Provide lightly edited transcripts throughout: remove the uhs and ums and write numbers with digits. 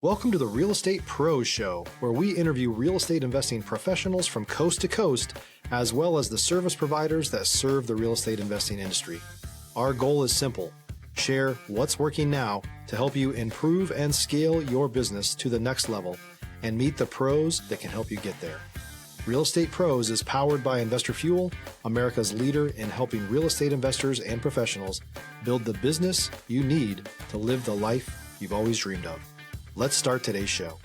Welcome to the Real Estate Pros Show, where we interview real estate investing professionals from coast to coast, as well as the service providers that serve the real estate investing industry. Our goal is simple: share what's working now to help you improve and scale your business to the next level and meet the pros that can help you get there. Real Estate Pros is powered by Investor Fuel, America's leader in helping real estate investors and professionals build the business you need to live the life you've always dreamed of. Let's start today's show.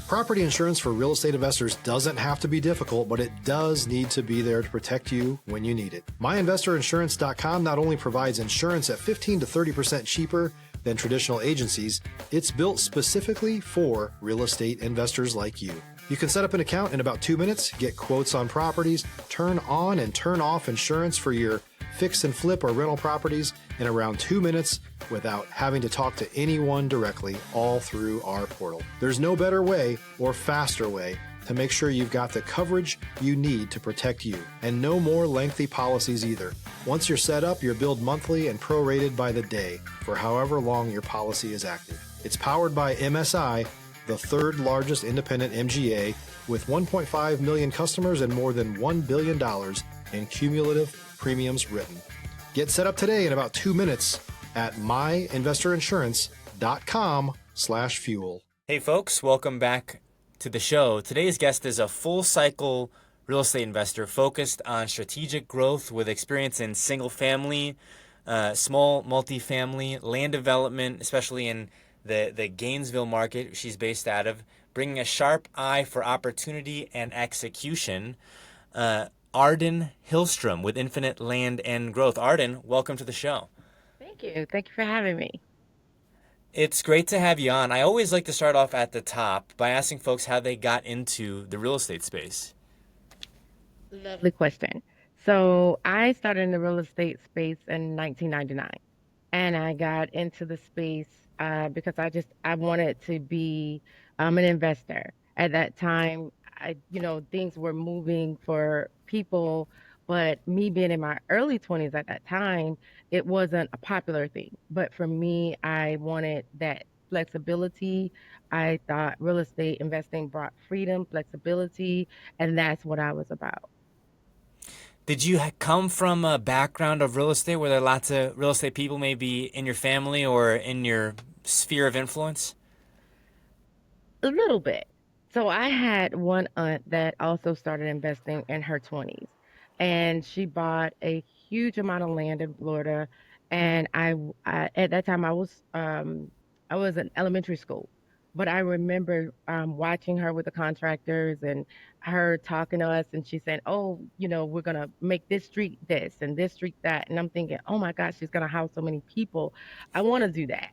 Property insurance for real estate investors doesn't have to be difficult, but it does need to be there to protect you when you need it. MyInvestorInsurance.com not only provides insurance at 15 to 30% cheaper than traditional agencies, it's built specifically for real estate investors like you. You can set up an account in about 2 minutes, get quotes on properties, turn on and turn off insurance for your fix and flip or rental properties in around 2 minutes without having to talk to anyone directly, all through our portal. There's no better way or faster way to make sure you've got the coverage you need to protect you, and no more lengthy policies either. Once you're set up, you're billed monthly and prorated by the day for however long your policy is active. It's powered by MSI, the third largest independent MGA, with 1.5 million customers and more than $1 billion in cumulative premiums written. Get set up today in about 2 minutes at myinvestorinsurance.com/fuel. Hey folks, welcome back to the show. Today's guest is a full cycle real estate investor focused on strategic growth with experience in single family, small multifamily, land development, especially in the Gainesville market she's based out of, bringing a sharp eye for opportunity and execution. Arden Hillstrom with Infinite Land and Growth. Arden, welcome to the show. Thank you. Thank you for having me. It's great to have you on. I always like to start off at the top by asking folks how they got into the real estate space. Lovely question. So I started in the real estate space in 1999, and I got into the space because I wanted to be an investor. At that time, things were moving for people, but me being in my early 20s at that time, it wasn't a popular thing. But for me, I wanted that flexibility. I thought real estate investing brought freedom, flexibility, and that's what I was about. Did you come from a background of real estate? Were there lots of real estate people maybe in your family or in your sphere of influence? A little bit. So I had one aunt that also started investing in her 20s, and she bought a huge amount of land in Florida. And I at that time I was in elementary school, but I remember watching her with the contractors and her talking to us, and she said, "Oh, we're gonna make this street this and this street that," and I'm thinking, "Oh my gosh, she's gonna house so many people. I want to do that."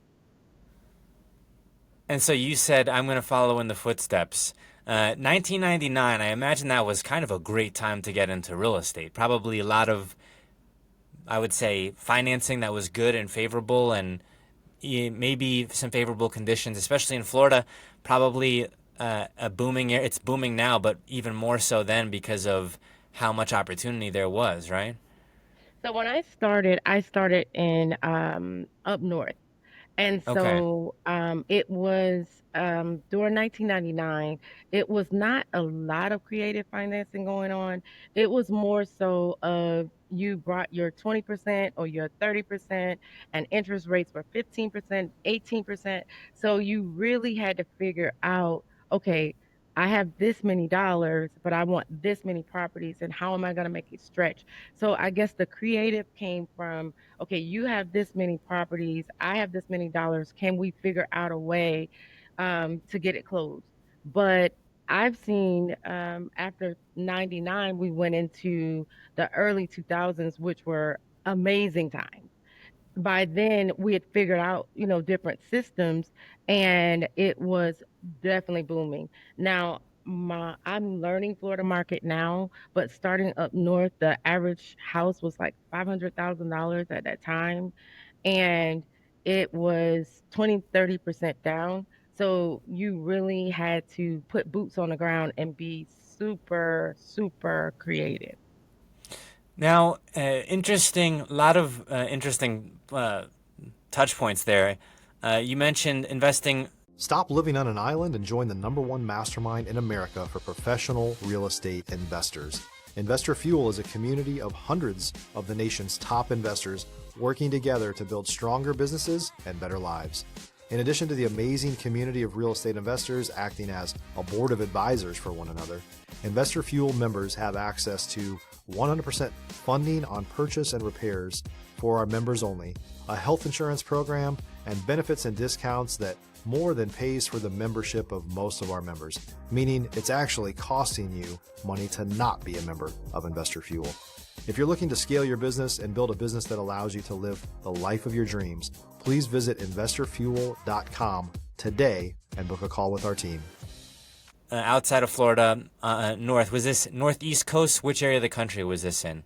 And so you said, I'm going to follow in the footsteps. 1999, I imagine that was kind of a great time to get into real estate. Probably a lot of, I would say, financing that was good and favorable, and maybe some favorable conditions, especially in Florida. Probably a booming area. It's booming now, but even more so then because of how much opportunity there was, right? So when I started in up north. And Okay. so it was during 1999, it was not a lot of creative financing going on. It was more so of you brought your 20% or your 30%, and interest rates were 15%, 18%. So you really had to figure out, okay, I have this many dollars, but I want this many properties, and how am I going to make it stretch? So I guess the creative came from, okay, you have this many properties, I have this many dollars. Can we figure out a way to get it closed? But I've seen after 99, we went into the early 2000s, which were amazing times. By then, we had figured out, different systems, and it was definitely booming. Now, I'm learning Florida market now, but starting up north, the average house was like $500,000 at that time, and it was 20, 30% down. So you really had to put boots on the ground and be super, super creative. Now, interesting, a lot of interesting touch points there. You mentioned investing. Stop living on an island and join the #1 mastermind in America for professional real estate investors. Investor Fuel is a community of hundreds of the nation's top investors working together to build stronger businesses and better lives. In addition to the amazing community of real estate investors acting as a board of advisors for one another, Investor Fuel members have access to 100% funding on purchase and repairs for our members only, a health insurance program, and benefits and discounts that more than pays for the membership of most of our members, meaning it's actually costing you money to not be a member of Investor Fuel. If you're looking to scale your business and build a business that allows you to live the life of your dreams, please visit investorfuel.com today and book a call with our team. Outside of Florida, north, was this northeast coast? Which area of the country was this in?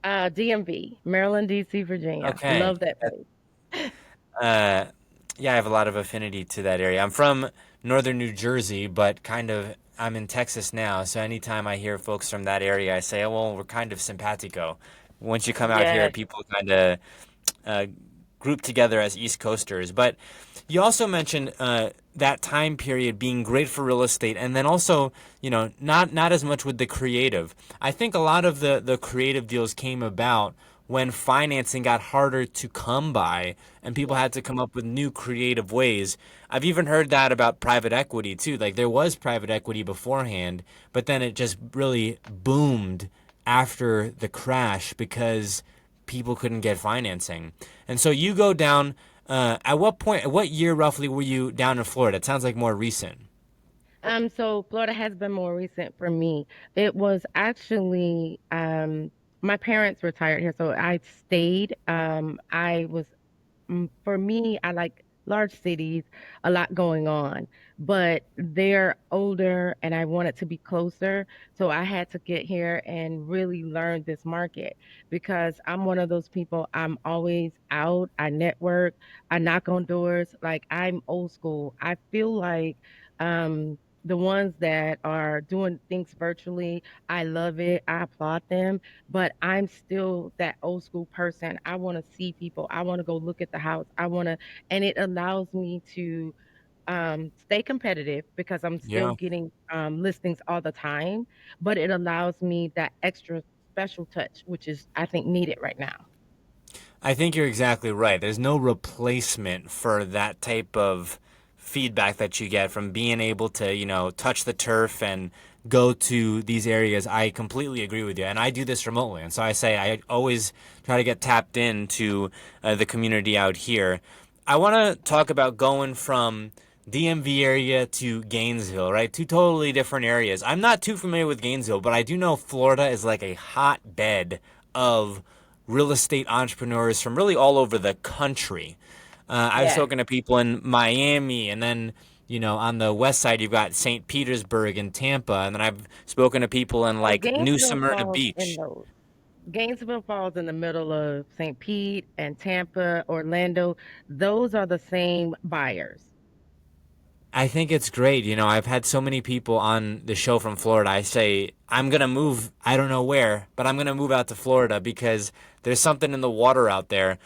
DMV, Maryland, DC, Virginia. Okay. Love that place. Yeah, I have a lot of affinity to that area. I'm from northern New Jersey, but I'm in Texas now. So anytime I hear folks from that area, I say, oh, well, we're kind of simpatico. Once you come out here, Yes. people kind of group together as East Coasters. But you also mentioned that time period being great for real estate, and then also, not as much with the creative. I think a lot of the creative deals came about when financing got harder to come by and people had to come up with new creative ways. I've even heard that about private equity too. Like there was private equity beforehand, but then it just really boomed after the crash because people couldn't get financing. And so you go down, at what year roughly were you down in Florida? It sounds like more recent. So Florida has been more recent for me. It was actually my parents retired here, so I stayed. I was for me, I like large cities, a lot going on, but they're older and I wanted to be closer. So I had to get here and really learn this market because I'm one of those people, I'm always out, I network, I knock on doors, like I'm old school. I feel like the ones that are doing things virtually, I love it. I applaud them, but I'm still that old school person. I want to see people. I want to go look at the house. And it allows me to stay competitive because I'm still Yeah. getting listings all the time, but it allows me that extra special touch, which is, I think, needed right now. I think you're exactly right. There's no replacement for that type of feedback that you get from being able to, touch the turf and go to these areas. I completely agree with you. And I do this remotely. And so I say I always try to get tapped into the community out here. I want to talk about going from DMV area to Gainesville, right? Two totally different areas. I'm not too familiar with Gainesville, but I do know Florida is like a hotbed of real estate entrepreneurs from really all over the country. I've Yes. spoken to people in Miami, and then, on the west side, you've got St. Petersburg and Tampa, and then I've spoken to people in So like New Smyrna Beach. Gainesville falls in the middle of St. Pete and Tampa, Orlando. Those are the same buyers. I think it's great. I've had so many people on the show from Florida. I say, I'm going to move, I don't know where, but I'm going to move out to Florida because there's something in the water out there.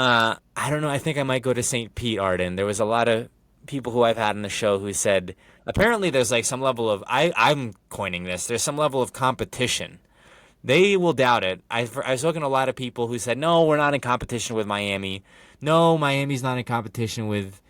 I don't know. I think I might go to St. Pete, Arden. There was a lot of people who I've had on the show who said, apparently there's like some level of, I'm coining this, there's some level of competition. They will doubt it. I've spoken to a lot of people who said, no, we're not in competition with Miami. No, Miami's not in competition with,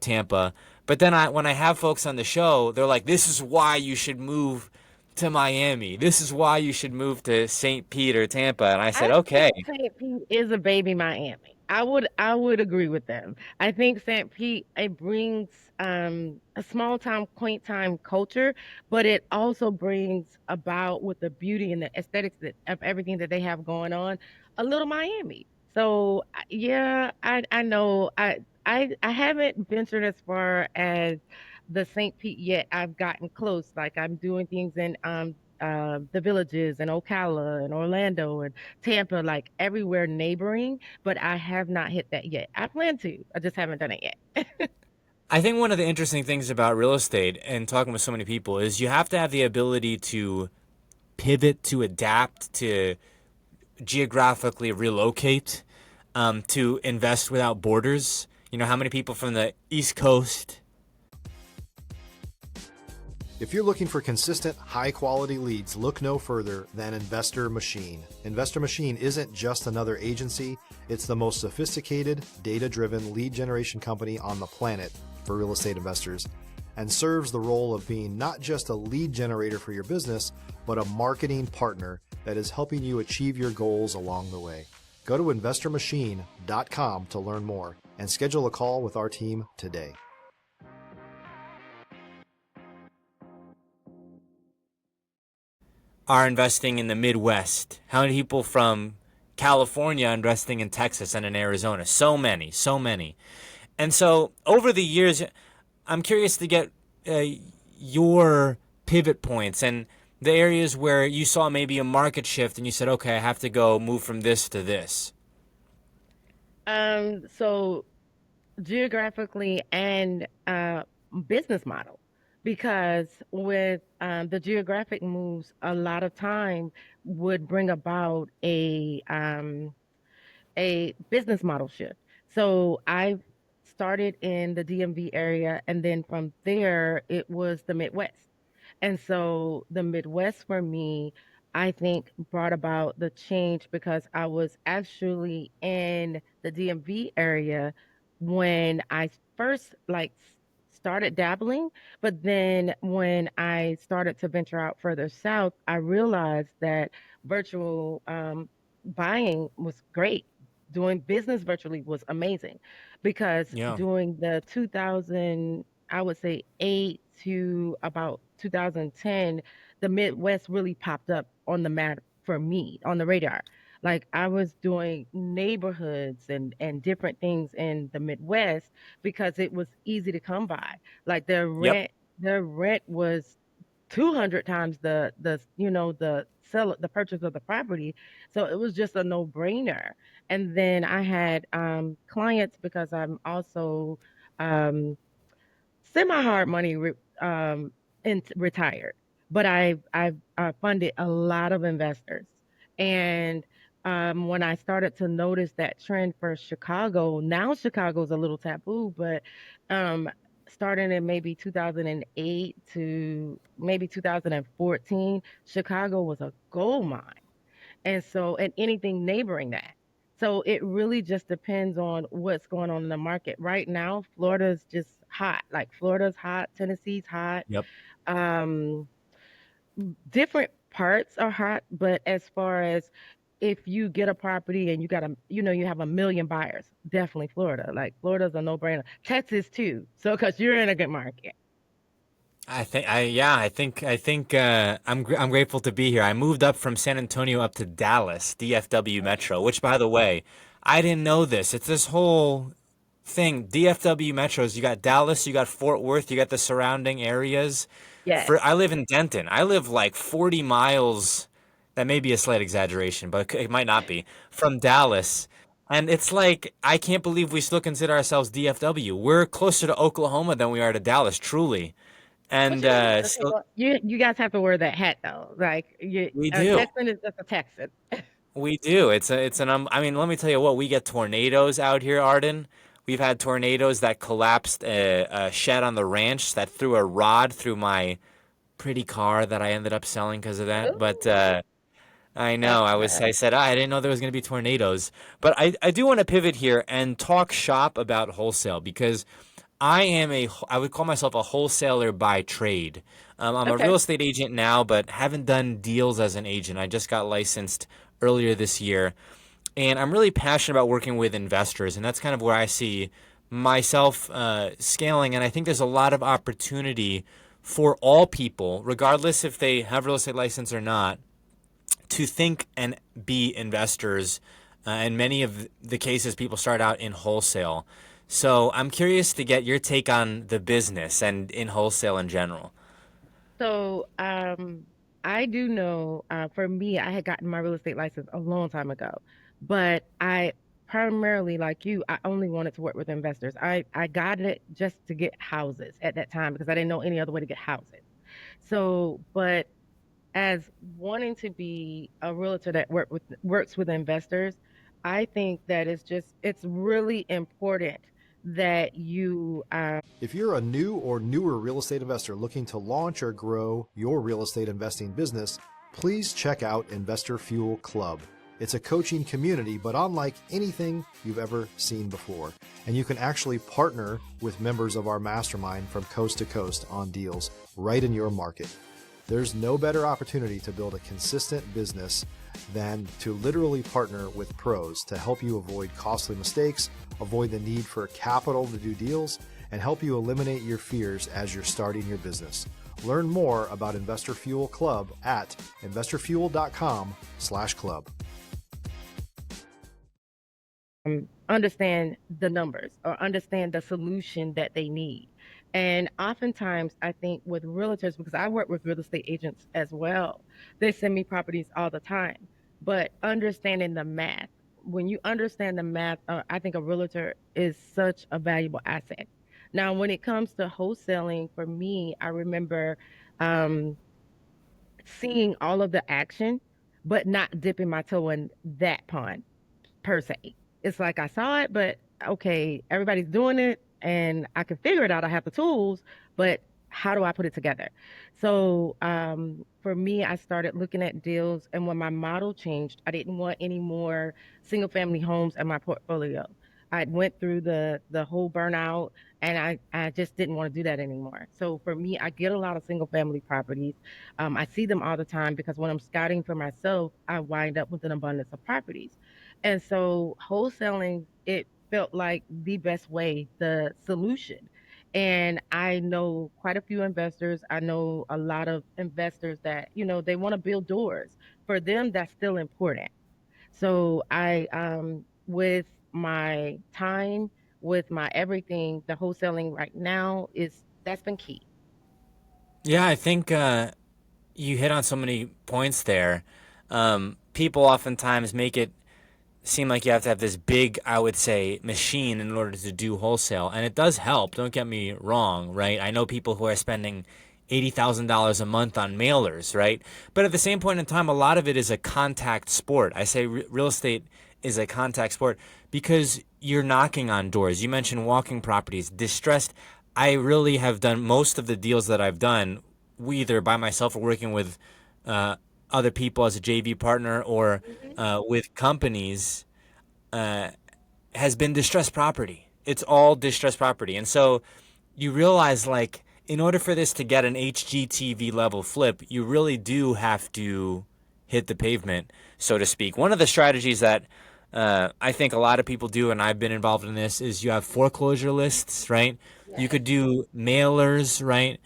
Tampa. But then when I have folks on the show, they're like, this is why you should move to Miami. This is why you should move to St. Pete or Tampa. And I said, I think okay. St. Pete is a baby Miami. I would agree with them. I think St. Pete, it brings a small town, quaint time culture, but it also brings about with the beauty and the aesthetics of everything that they have going on, a little Miami. So yeah, I know I haven't ventured as far as the St. Pete yet. I've gotten close. Like I'm doing things in the villages and Ocala and Orlando and Tampa, like everywhere neighboring, but I have not hit that yet. I plan to. I just haven't done it yet. I think one of the interesting things about real estate and talking with so many people is you have to have the ability to pivot, to adapt, to geographically relocate, to invest without borders. How many people from the East Coast? If you're looking for consistent, high-quality leads, look no further than Investor Machine. Investor Machine isn't just another agency, it's the most sophisticated, data-driven lead generation company on the planet for real estate investors, and serves the role of being not just a lead generator for your business, but a marketing partner that is helping you achieve your goals along the way. Go to investormachine.com to learn more and schedule a call with our team today. Are investing in the Midwest? How many people from California are investing in Texas and in Arizona? So many, so many. And so over the years, I'm curious to get your pivot points and the areas where you saw maybe a market shift and you said, okay, I have to go move from this to this. So geographically and business model, because with the geographic moves, a lot of time would bring about a business model shift. So I started in the DMV area, and then from there, it was the Midwest. And so the Midwest for me, I think brought about the change because I was actually in the DMV area when I first started dabbling, but then when I started to venture out further south, I realized that virtual buying was great. Doing business virtually was amazing because Yeah. during the 2000, I would say 8 to about 2010, the Midwest really popped up on the map for me on the radar. Like I was doing neighborhoods and different things in the Midwest because it was easy to come by. Like Yep. their rent was 200 times the purchase of the property, so it was just a no-brainer. And then I had clients because I'm also um semi-hard money retired, but I funded a lot of investors. And when I started to notice that trend for Chicago, now Chicago's a little taboo, but um, starting in maybe 2008 to maybe 2014, Chicago was a gold mine. And so, and anything neighboring that. So it really just depends on what's going on in the market. Right now, Florida's just hot. Like Florida's hot, Tennessee's hot. Yep. Um, Different parts are hot, but as far as if you get a property and you have a million buyers, definitely Florida. Like Florida's a no-brainer. Texas too. So, because you're in a good market. I think I'm grateful to be here. I moved up from San Antonio up to Dallas, DFW Metro, which by the way, I didn't know this. It's this whole thing. DFW Metros, you got Dallas, you got Fort Worth, you got the surrounding areas. Yes. I live in Denton. I live like 40 miles. That may be a slight exaggeration, but it might not be from Dallas. And it's like I can't believe we still consider ourselves DFW. We're closer to Oklahoma than we are to Dallas, truly. But And you know what? Okay, so well, you guys have to wear that hat though. Like we a do. Texan is just a Texan. We do. I mean, let me tell you what, we get tornadoes out here, Arden. We've had tornadoes that collapsed a shed on the ranch that threw a rod through my pretty car that I ended up selling because of that. But Ooh, I know that's I nice. said, I didn't know there was going to be tornadoes. But I do want to pivot here and talk shop about wholesale because I would call myself a wholesaler by trade. I'm a Okay. real estate agent now, but haven't done deals as an agent. I just got licensed earlier this year. And I'm really passionate about working with investors. And that's kind of where I see myself scaling. And I think there's a lot of opportunity for all people, regardless if they have real estate license or not, to think and be investors. In many of the cases, people start out in wholesale. So I'm curious to get your take on the business and in wholesale in general. So, I do know, for me, I had gotten my real estate license a long time ago, but I primarily, like you, I only wanted to work with investors. I got it just to get houses at that time because I didn't know any other way to get houses. So, but as wanting to be a realtor that works with investors, I think that it's really important that you If you're a new or newer real estate investor looking to launch or grow your real estate investing business, please check out Investor Fuel Club. It's a coaching community, but unlike anything you've ever seen before. And you can actually partner with members of our mastermind from coast to coast on deals right in your market. There's no better opportunity to build a consistent business than to literally partner with pros to help you avoid costly mistakes, avoid the need for capital to do deals, and help you eliminate your fears as you're starting your business. Learn more about Investor Fuel Club at investorfuel.com/club. understand the numbers or understand the solution that they need. And oftentimes, I think with realtors, because I work with real estate agents as well, they send me properties all the time. But understanding the math, when you understand the math, I think a realtor is such a valuable asset. Now, when it comes to wholesaling, for me, I remember um, seeing all of the action, but not dipping my toe in that pond per se. It's like I saw it, but okay, everybody's doing it and I can figure it out. I have the tools, but how do I put it together? So for me, I started looking at deals, and when my model changed, I didn't want any more single family homes in my portfolio. I went through the whole burnout, and I just didn't want to do that anymore. So for me, I get a lot of single family properties. I see them all the time because when I'm scouting for myself, I wind up with an abundance of properties. And so wholesaling, it felt like the best way, the solution. And I know quite a few investors. I know a lot of investors that, they want to build doors. For them, that's still important. So with my time, with my everything, the wholesaling right now that's been key. Yeah, I think you hit on so many points there. People oftentimes make it seem like you have to have this big, I would say, machine in order to do wholesale. And it does help. Don't get me wrong, right? I know people who are spending $80,000 a month on mailers, right? But at the same point in time, a lot of it is a contact sport. I say real estate is a contact sport because you're knocking on doors. You mentioned walking properties, distressed. I really have done most of the deals that I've done, either by myself or working with uh, other people as a JV partner or Mhm. with companies, uh, has been distressed property. It's all distressed property. And so you realize, like, in order for this to get an HGTV level flip, you really do have to hit the pavement, so to speak. One of the strategies that I think a lot of people do, and I've been involved in this, is you have foreclosure lists, right? You Yes. could do mailers, right?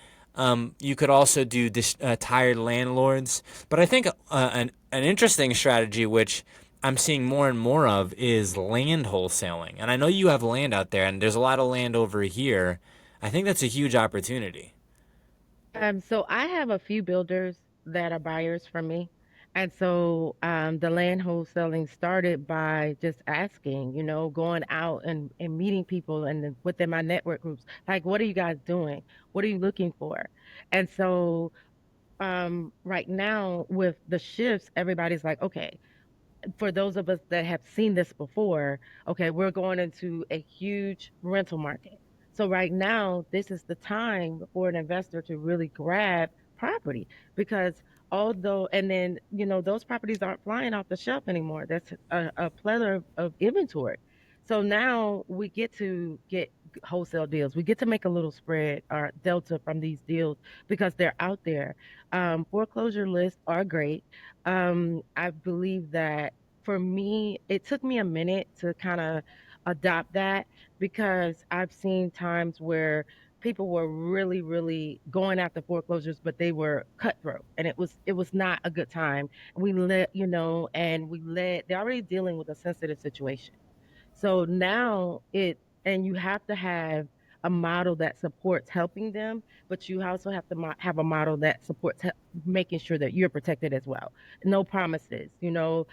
You could also do tired landlords. But I think an interesting strategy, which I'm seeing more and more of, is land wholesaling. And I know you have land out there, and there's a lot of land over here. I think that's a huge opportunity. So I have a few builders that are buyers from me. And so the land wholesaling started by just asking, going out and meeting people and then within my network groups, like, what are you guys doing? What are you looking for? And so right now with the shifts, everybody's like, okay, for those of us that have seen this before, okay, we're going into a huge rental market. So right now, this is the time for an investor to really grab property because although, and then, those properties aren't flying off the shelf anymore. That's a plethora of inventory. So now we get to get wholesale deals. We get to make a little spread or delta from these deals because they're out there. Foreclosure lists are great. I believe that for me, it took me a minute to kind of adopt that because I've seen times where people were really, really going after foreclosures, but they were cutthroat, and it was not a good time. They're already dealing with a sensitive situation. So now and you have to have a model that supports helping them, but you also have to have a model that supports making sure that you're protected as well. No promises, no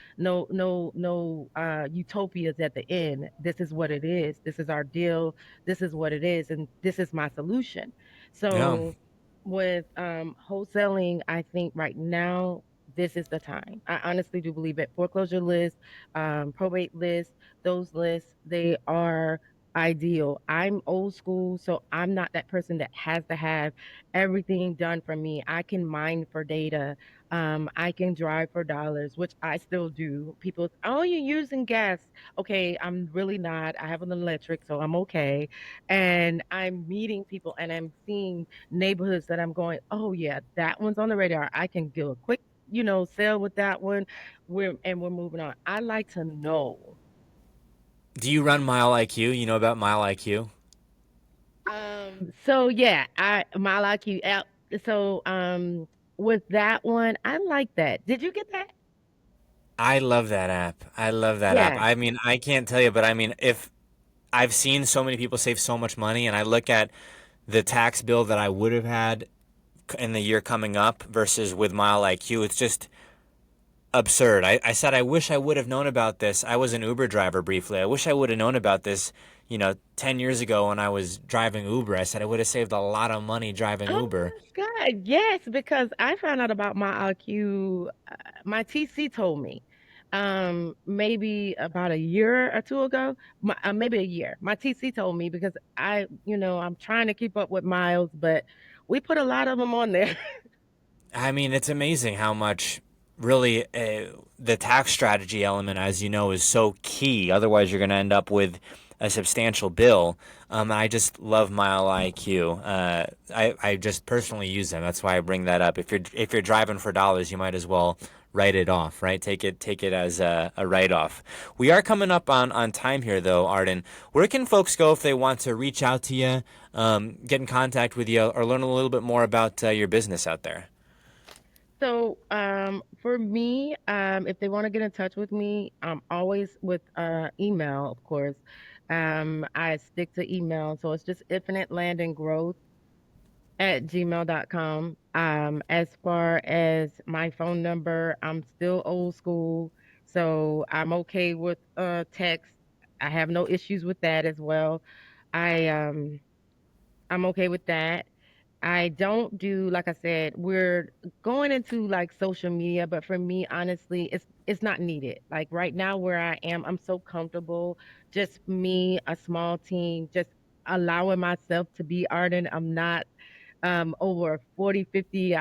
utopias at the end. This is what it is. This is our deal. This is what it is, and this is my solution. Yeah. So with wholesaling, I think right now this is the time. I honestly do believe it. Foreclosure list, probate list, those lists, they are. ideal. I'm old school, so I'm not that person that has to have everything done for me. I can mine for data. I can drive for dollars, which I still do. People, oh, you're using gas. Okay, I'm really not. I have an electric, so I'm okay. And I'm meeting people and I'm seeing neighborhoods that I'm going, oh yeah, that one's on the radar. I can do a quick, sell with that one. We're moving on. I like to know. Do you run Mile IQ? You know about Mile IQ? So yeah, I my like you out. So with that one, I like that. Did you get that? I love that app. I love that app. Yeah. I mean, I can't tell you, but I mean, if I've seen so many people save so much money, and I look at the tax bill that I would have had in the year coming up versus with Mile IQ, it's just absurd. I said, I wish I would have known about this. I was an Uber driver briefly. I wish I would have known about this, 10 years ago when I was driving Uber. I said I would have saved a lot of money driving Oh Uber. my God, yes, because I found out about my IQ. My TC told me, maybe about a year or two ago, maybe a year. My TC told me because I'm trying to keep up with miles, but we put a lot of them on there. I mean, it's amazing how much really the tax strategy element, as you know, is so key. Otherwise, you're going to end up with a substantial bill. I just love Mile IQ. I just personally use them. That's why I bring that up. If you're driving for dollars, you might as well write it off, right? Take it as a write off. We are coming up on time here, though, Arden. Where can folks go if they want to reach out to you, get in contact with you, or learn a little bit more about your business out there? So, for me, if they want to get in touch with me, I'm always with email, of course. I stick to email, so it's just infinite land and growth at gmail.com. As far as my phone number, I'm still old school, so I'm okay with text. I have no issues with that as well. I I'm okay with that. I don't do, like I said, we're going into like social media, but for me, honestly, it's not needed. Like right now where I am, I'm so comfortable, just me, a small team, just allowing myself to be Arden. I'm not over 40, 50,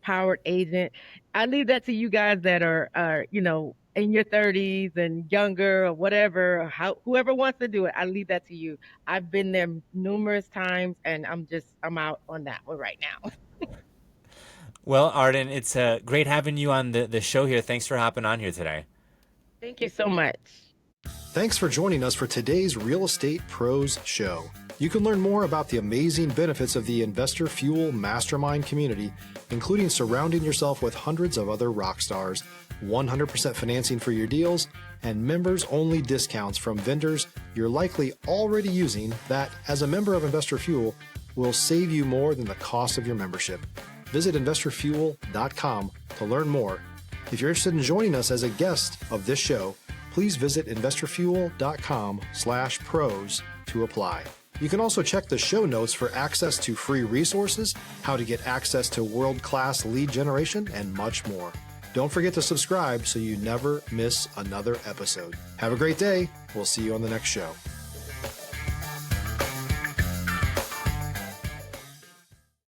powered agent. I leave that to you guys that are in your 30s and younger or whatever, whoever wants to do it. I leave that to you. I've been there numerous times and I'm out on that one right now. Well, Arden, it's great having you on the show here. Thanks for hopping on here today. Thank you so much. Thanks for joining us for today's Real Estate Pros Show. You can learn more about the amazing benefits of the Investor Fuel Mastermind community, including surrounding yourself with hundreds of other rock stars, 100% financing for your deals, and members-only discounts from vendors you're likely already using that, as a member of Investor Fuel, will save you more than the cost of your membership. Visit investorfuel.com to learn more. If you're interested in joining us as a guest of this show, please visit investorfuel.com/pros to apply. You can also check the show notes for access to free resources, how to get access to world-class lead generation, and much more. Don't forget to subscribe so you never miss another episode. Have a great day. We'll see you on the next show.